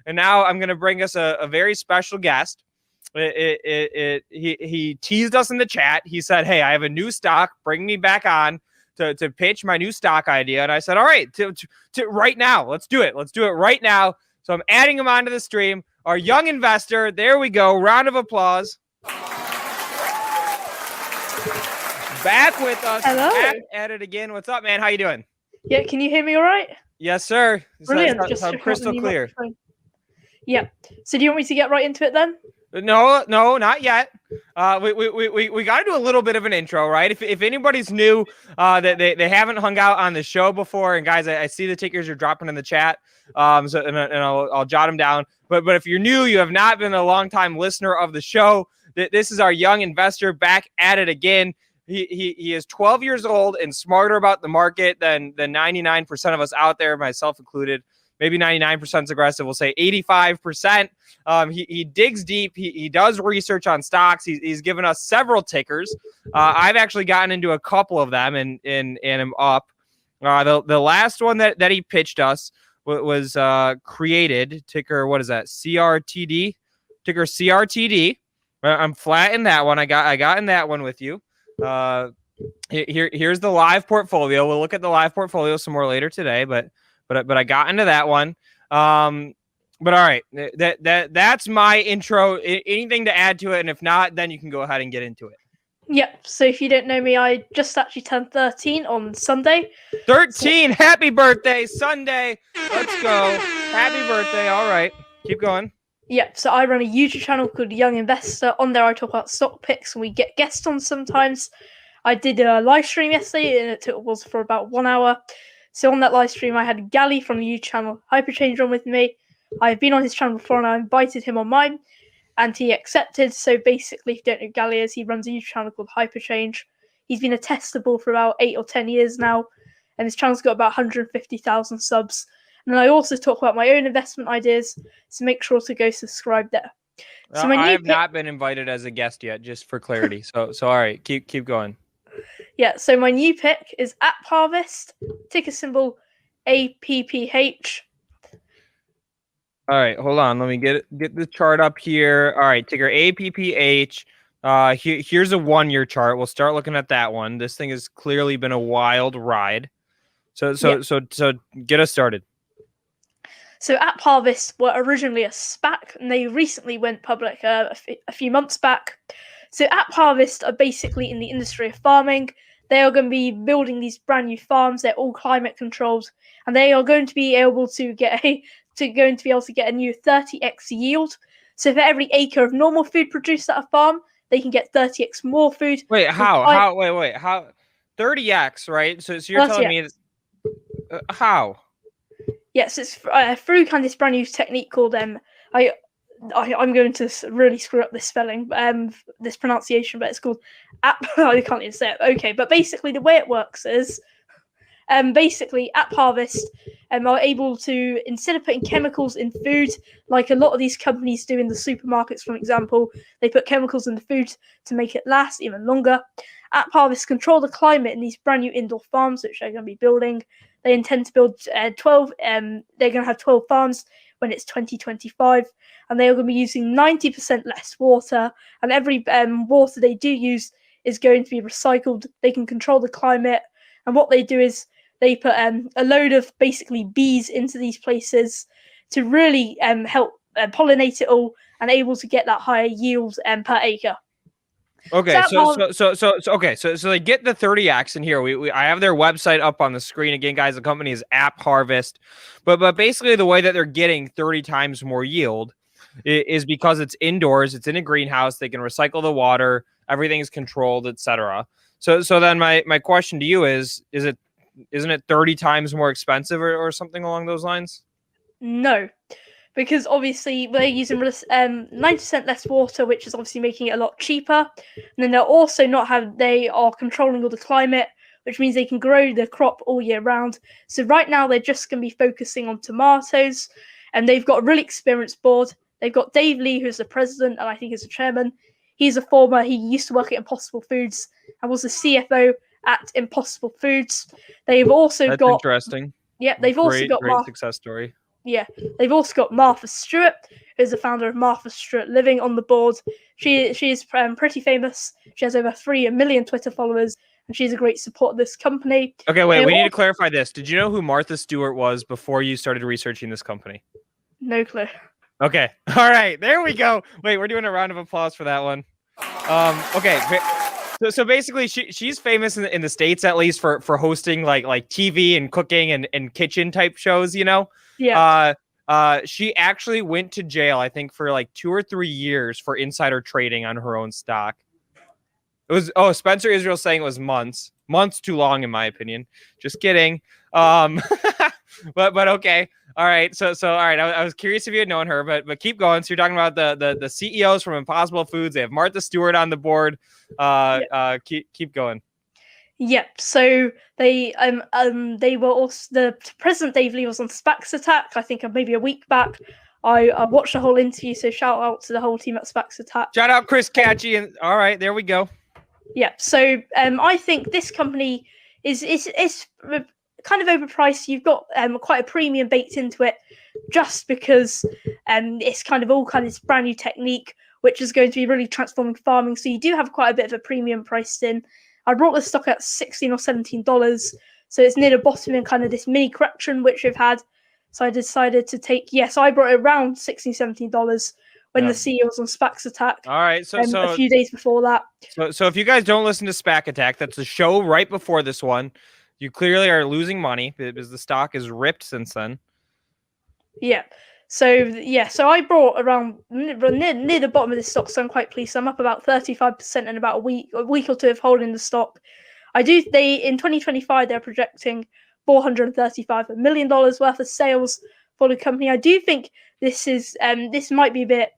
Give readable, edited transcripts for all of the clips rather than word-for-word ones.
And now I'm going to bring us a very special guest. He teased us in the chat. He said, hey, I have a new stock. Bring me back on to pitch my new stock idea. And I said, all right, to right now. Let's do it. Let's do it right now. So I'm adding him onto the stream. Our young investor. There we go. Round of applause. Back with us. Hello. Back at it again. What's up, man? How you doing? Yeah, can you hear me all right? Yes, sir. Brilliant. Just crystal clear. Yeah. So do you want me to get right into it then? No, not yet. We got to do a little bit of an intro, right? If anybody's new, that they haven't hung out on the show before, and guys, I see the tickers you're dropping in the chat, so and I'll jot them down. But if you're new, you have not been a long time listener of the show. This is our young investor back at it again. He is 12 years old and smarter about the market than 99% of us out there, myself included. Maybe 99% is aggressive. We'll say 85%. He digs deep. He does research on stocks. He's given us several tickers. I've actually gotten into a couple of them and am up. The last one that he pitched us was created. Ticker, what is that? CRTD. Ticker CRTD. I'm flat in that one. I got in that one with you. Here's the live portfolio. We'll look at the live portfolio some more later today, but I got into that one. But all right, that's my intro. Anything to add to it? And if not, then you can go ahead and get into it. Yep. So if you don't know me, I just actually turned 13 on Sunday. 13. Happy birthday, Sunday. Let's go. Happy birthday. All right. Keep going. Yep. So I run a YouTube channel called Young Investor. On there, I talk about stock picks and we get guests on sometimes. I did a live stream yesterday and it was for about 1 hour. So on that live stream, I had Gally from the YouTube channel Hyperchange on with me. I've been on his channel before and I invited him on mine and he accepted. So basically, if you don't know who Gally is, he runs a YouTube channel called Hyperchange. He's been a testable for about 8 or 10 years now and his channel's got about 150,000 subs. And then I also talk about my own investment ideas, so make sure to go subscribe there. So I have not been invited as a guest yet, just for clarity. So all right, keep going. Yeah, so my new pick is AppHarvest, ticker symbol APPH. All right, hold on. Let me get the chart up here. All right, ticker APPH. Here's a 1-year chart. We'll start looking at that one. This thing has clearly been a wild ride. So get us started. So AppHarvest were originally a SPAC, and they recently went public a few months back. So AppHarvest are basically in the industry of farming. They are going to be building these brand new farms. They're all climate controlled, and they are going to be able to get a new 30x yield. So for every acre of normal food produced at a farm, they can get 30x more food. Wait, how? Wait, how? 30x, right? So you're telling me how? Yes, it's through kind of this brand new technique called I'm going to really screw up this spelling, this pronunciation, but it's called I can't even say it. Okay, but basically the way it works is, basically AppHarvest are able to, instead of putting chemicals in food like a lot of these companies do in the supermarkets, for example, they put chemicals in the food to make it last even longer. AppHarvest control the climate in these brand new indoor farms which they're going to be building. They intend to build 12. They're going to have 12 farms when it's 2025, and they are going to be using 90% less water. And every water they do use is going to be recycled. They can control the climate, and what they do is they put a load of basically bees into these places to really help pollinate it all and able to get that higher yield per acre. Okay, so they get the 30x in here. I have their website up on the screen again, guys. The company is AppHarvest, but basically the way that they're getting 30 times more yield is because it's indoors, it's in a greenhouse. They can recycle the water, everything is controlled, etc. So then my question to you isn't it 30 times more expensive or something along those lines? No. Because obviously they're using 90% less water, which is obviously making it a lot cheaper. And then they are controlling all the climate, which means they can grow the crop all year round. So right now they're just going to be focusing on tomatoes, and they've got a really experienced board. They've got Dave Lee, who's the president, and I think is the chairman. He used to work at Impossible Foods and was the CFO at Impossible Foods. They've also That's interesting. Yeah, they've also got great success story. Yeah, they've also got Martha Stewart, who's the founder of Martha Stewart Living on the board. She is pretty famous. She has over 3 million Twitter followers, and she's a great support of this company. Okay, wait, we need to clarify this. Did you know who Martha Stewart was before you started researching this company? No clue. Okay, all right, there we go. Wait, we're doing a round of applause for that one. Okay, so basically, she's famous in the States, at least, for hosting like TV and cooking and kitchen type shows. Yeah. She actually went to jail, I think, for like 2 or 3 years for insider trading on her own stock. It was Spencer Israel saying it was months too long, in my opinion. Just kidding. But okay. All right. So all right. I was curious if you had known her, but keep going. So you're talking about the CEOs from Impossible Foods. They have Martha Stewart on the board. Keep going. Yep. So they were also the President Dave Lee was on SPAC's attack. I think maybe a week back. I watched the whole interview. So shout out to the whole team at SPAC's attack. Shout out Chris Catchy. And all right, there we go. Yeah, so I think this company is kind of overpriced. You've got quite a premium baked into it, just because it's kind of this brand new technique, which is going to be really transforming farming. So you do have quite a bit of a premium priced in. I brought the stock at $16 or $17, so it's near the bottom in kind of this mini correction which we've had. So I decided to take. Yes, I brought it around $16, $17. When the CEO was on SPAC's attack. All right, so a few days before that. So if you guys don't listen to SPAC Attack, that's a show right before this one. You clearly are losing money because the stock is ripped since then. Yeah. So I brought around near the bottom of this stock, so I'm quite pleased. I'm up about 35% in about a week or two of holding the stock. In 2025 they're projecting $435 million worth of sales for the company. I do think this might be a bit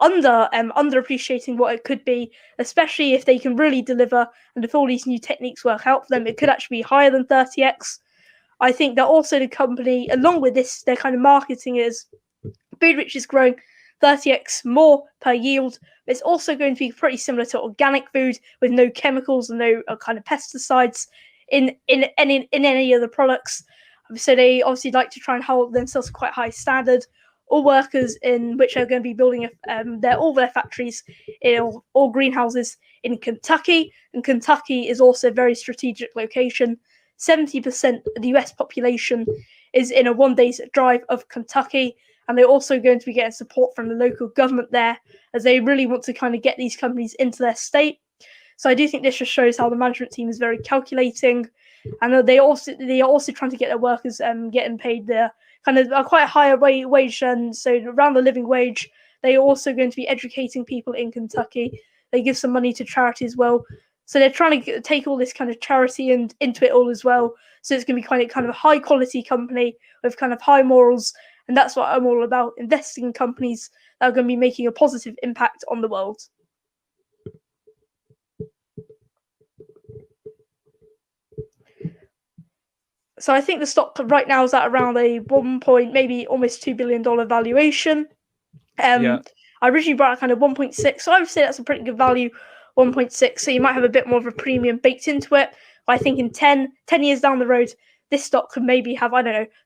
underappreciating what it could be, especially if they can really deliver and if all these new techniques work out for them, it could actually be higher than 30x. I think that also the company, along with this, their kind of marketing is food which is growing 30x more per yield. It's also going to be pretty similar to organic food with no chemicals and no kind of pesticides in any of the products. So they obviously like to try and hold themselves to quite high standard. All workers in which are going to be building all their factories in all greenhouses in Kentucky, and Kentucky is also a very strategic location. 70% of the US population is in a 1 day's drive of Kentucky, and they're also going to be getting support from the local government there, as they really want to kind of get these companies into their state. So I do think this just shows how the management team is very calculating, and they are also trying to get their workers getting paid their kind of a quite higher wage, and so around the living wage. They are also going to be educating people in Kentucky. They give some money to charity as well. So they're trying to take all this kind of charity and into it all as well. So it's going to be kind of a high quality company with kind of high morals, and that's what I'm all about: investing in companies that are going to be making a positive impact on the world. So I think the stock right now is at around a maybe almost $2 billion valuation. I originally brought kind of 1.6, so I would say that's a pretty good value, 1.6. So you might have a bit more of a premium baked into it. But I think in 10 years down the road, this stock could maybe have,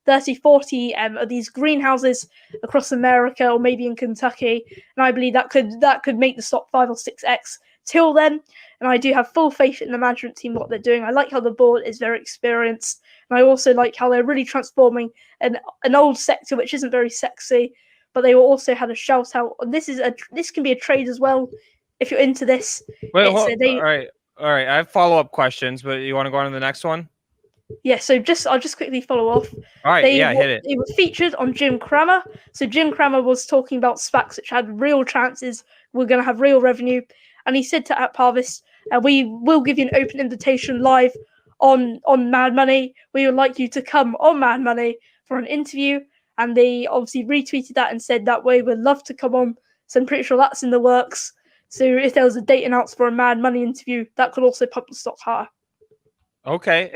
30, 40 of these greenhouses across America or maybe in Kentucky. And I believe that could make the stock 5 or 6x till then. And I do have full faith in the management team, what they're doing. I like how the board is very experienced. And I also like how they're really transforming an old sector, which isn't very sexy, but they will also have a shout out. This can be a trade as well if you're into this. All right. I have follow-up questions, but you want to go on to the next one? Yeah, so I'll just quickly follow off. All right, hit it. It was featured on Jim Cramer. So Jim Cramer was talking about SPACs which had real chances, we're going to have real revenue. And he said to AppHarvest, we will give you an open invitation live on Mad Money. We would like you to come on Mad Money for an interview. And they obviously retweeted that and said that way we'd love to come on. So I'm pretty sure that's in the works. So if there was a date announced for a Mad Money interview, that could also pump the stock higher. Okay,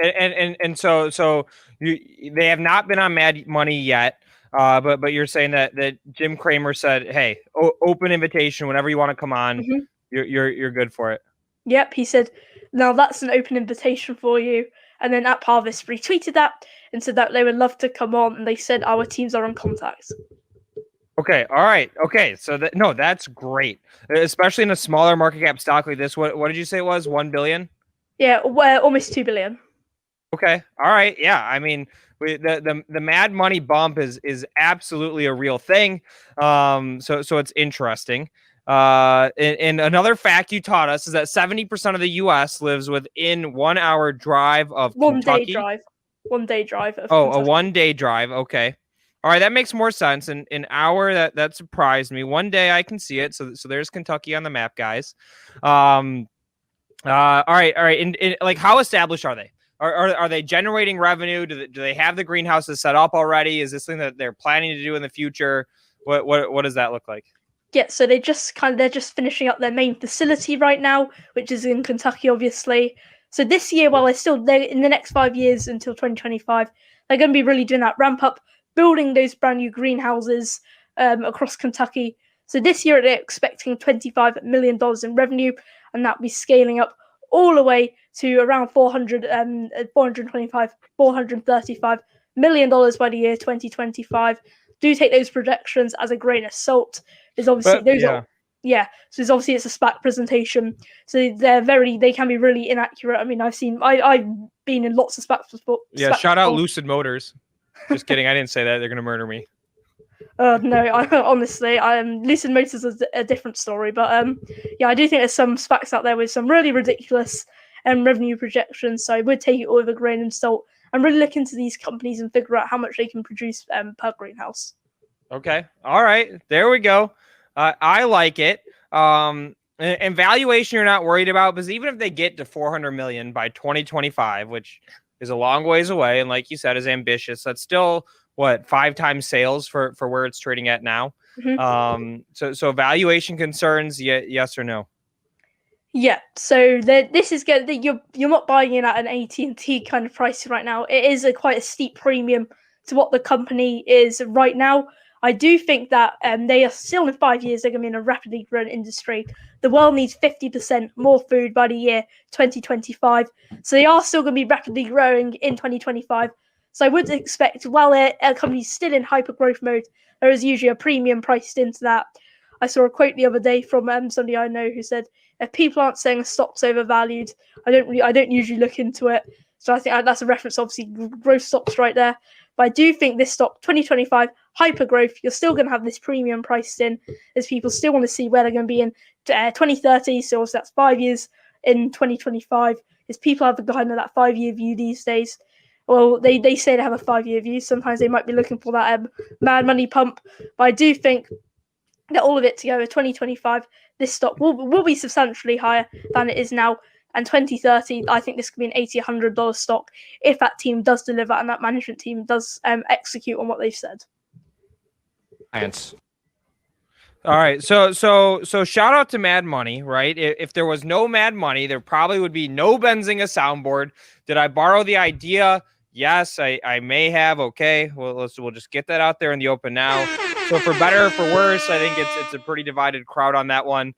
and so they have not been on Mad Money yet, but you're saying that Jim Cramer said, hey, open invitation whenever you want to come on. Mm-hmm. You're good for it. Yep, he said, now that's an open invitation for you. And then AppHarvest retweeted that and said that they would love to come on, and they said our teams are in contact. Okay. All right. Okay. So that's great, especially in a smaller market cap stock like this. What did you say it was? 1 billion? Yeah, we're almost 2 billion. Okay. All right. Yeah. I mean, the mad money bump is absolutely a real thing. So it's interesting. And another fact you taught us is that 70% of the U.S. lives within 1 hour drive of Kentucky. 1 day drive of Oh, Kentucky. a 1 day drive. Okay. All right, that makes more sense. An hour, that surprised me. 1 day I can see it. So there's Kentucky on the map, guys. All right. And like, how established are they? Are they generating revenue? Do they have the greenhouses set up already? Is this something that they're planning to do in the future? What does that look like? Yeah, so they're just finishing up their main facility right now, which is in Kentucky, obviously. So this year, while they're in the next 5 years until 2025, they're going to be really doing that ramp up, building those brand new greenhouses across Kentucky. So this year, they're expecting $25 million in revenue, and that'll be scaling up all the way to around $435 million by the year 2025. Do take those projections as a grain of salt. There's obviously so obviously it's a SPAC presentation, so they can be really inaccurate. I mean, I've been in lots of SPACs before. Yeah, shout out Lucid Motors. Just kidding, I didn't say that. They're gonna murder me. No, honestly, Lucid Motors is a different story, but yeah, I do think there's some SPACs out there with some really ridiculous revenue projections. So I would take it all with a grain of salt and really look into these companies and figure out how much they can produce per greenhouse. Okay, all right, there we go. I like it. And valuation you're not worried about, because even if they get to 400 million by 2025, which is a long ways away, and like you said, is ambitious, that's still what, 5 times sales for where it's trading at now. Mm-hmm. So valuation concerns, yes or no? Yeah, so this is good. You're not buying in at an AT&T kind of price right now. It is quite a steep premium to what the company is right now. I do think that they are still in 5 years. They're going to be in a rapidly growing industry. The world needs 50% more food by the year 2025. So they are still going to be rapidly growing in 2025. So I would expect, while a company's still in hyper growth mode, there is usually a premium priced into that. I saw a quote the other day from somebody I know who said, if people aren't saying a stock's overvalued, I don't usually look into it. So I think that's a reference, obviously, growth stocks right there. But I do think this stock, 2025, hyper growth, you're still going to have this premium priced in, as people still want to see where they're going to be in 2030. So also that's 5 years in 2025. As people have kind of that 5-year view these days. Well, they say they have a 5-year view. Sometimes they might be looking for that mad money pump. But I do think that all of it together, 2025, this stock will be substantially higher than it is now. And 2030, I think this could be an $80, $100 stock if that team does deliver and that management team does execute on what they've said. Thanks. All right, so shout out to Mad Money, right? If there was no Mad Money, there probably would be no Benzinga soundboard. Did I borrow the idea? Yes, I may have. Okay, well we'll just get that out there in the open now. So for better or for worse, I think it's a pretty divided crowd on that one.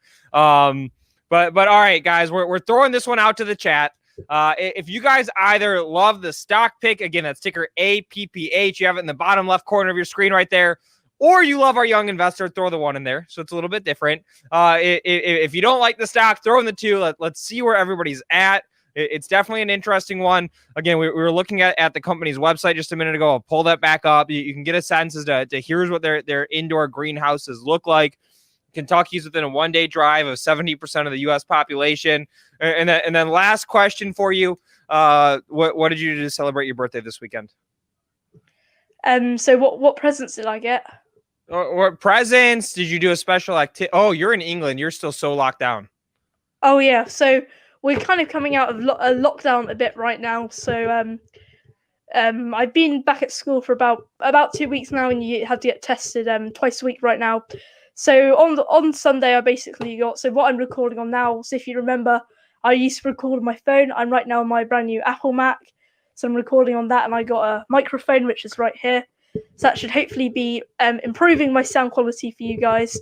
But all right, guys, we're throwing this one out to the chat. If you guys either love the stock pick, again, that's ticker APPH, you have it in the bottom left corner of your screen right there, or you love our young investor, throw the 1 in there. So it's a little bit different. If you don't like the stock, throw in the 2. Let's see where everybody's at. It's definitely an interesting one. Again, we were looking at the company's website just a minute ago. I'll pull that back up. You can get a sense as to here's what their indoor greenhouses look like. Kentucky's within a 1-day drive of 70% of the U.S. population. And then last question for you. What did you do to celebrate your birthday this weekend? So what presents did I get? What presents? Did you do a special activity? Oh, you're in England. You're still so locked down. Oh, yeah. So we're kind of coming out of a lockdown a bit right now. So I've been back at school for about 2 weeks now, and you have to get tested twice a week right now. So on Sunday, I basically got, so what I'm recording on now, so if you remember, I used to record on my phone. I'm right now on my brand new Apple Mac. So I'm recording on that, and I got a microphone, which is right here. So that should hopefully be improving my sound quality for you guys.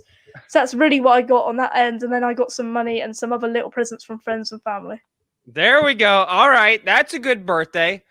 So that's really what I got on that end. And then I got some money and some other little presents from friends and family. There we go. All right. That's a good birthday.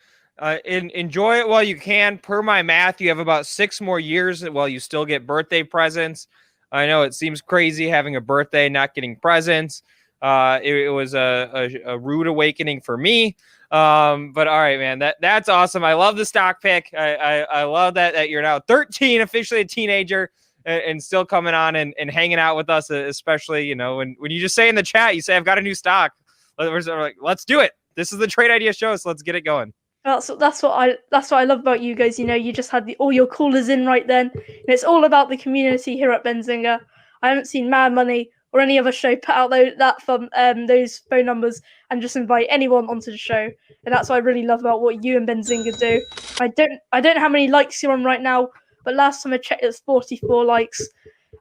Enjoy it while you can. Per my math, you have about 6 more years while you still get birthday presents. I know it seems crazy having a birthday, not getting presents. It was a rude awakening for me. But all right, man, that's awesome. I love the stock pick. I love that you're now 13, officially a teenager, and still coming on and hanging out with us, especially, you know, when you just say in the chat, you say, I've got a new stock. We're like, let's do it. This is the Trade Idea Show, so let's get it going. That's what I love about you guys. You know, you just had all your callers in right then. And it's all about the community here at Benzinga. I haven't seen Mad Money or any other show put out those phone numbers and just invite anyone onto the show. And that's what I really love about what you and Benzinga do. I don't know how many likes you're on right now, but last time I checked, it's 44 likes.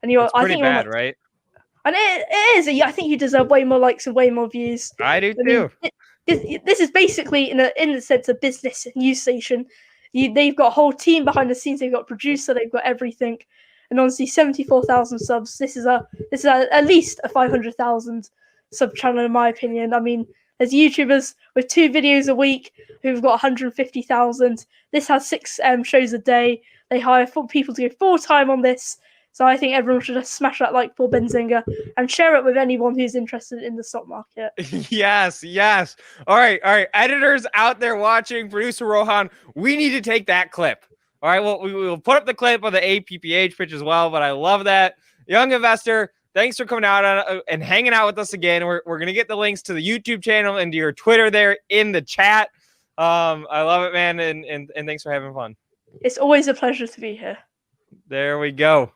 And That's pretty I think bad, right? And it is. I think you deserve way more likes and way more views. I do too. This is basically, in the sense, a business news station. They've got a whole team behind the scenes. They've got a producer. They've got everything. And honestly, 74,000 subs. This is at least a 500,000 sub channel, in my opinion. I mean, there's YouTubers with 2 videos a week who've got 150,000. This has 6 shows a day. They hire people to go full time on this. So I think everyone should just smash that like for Benzinga and share it with anyone who's interested in the stock market. Yes. All right. Editors out there watching, producer Rohan, we need to take that clip. All right. Well, we will put up the clip of the APPH pitch as well, but I love that. Young investor, thanks for coming out and hanging out with us again. We're going to get the links to the YouTube channel and to your Twitter there in the chat. I love it, man. And thanks for having fun. It's always a pleasure to be here. There we go.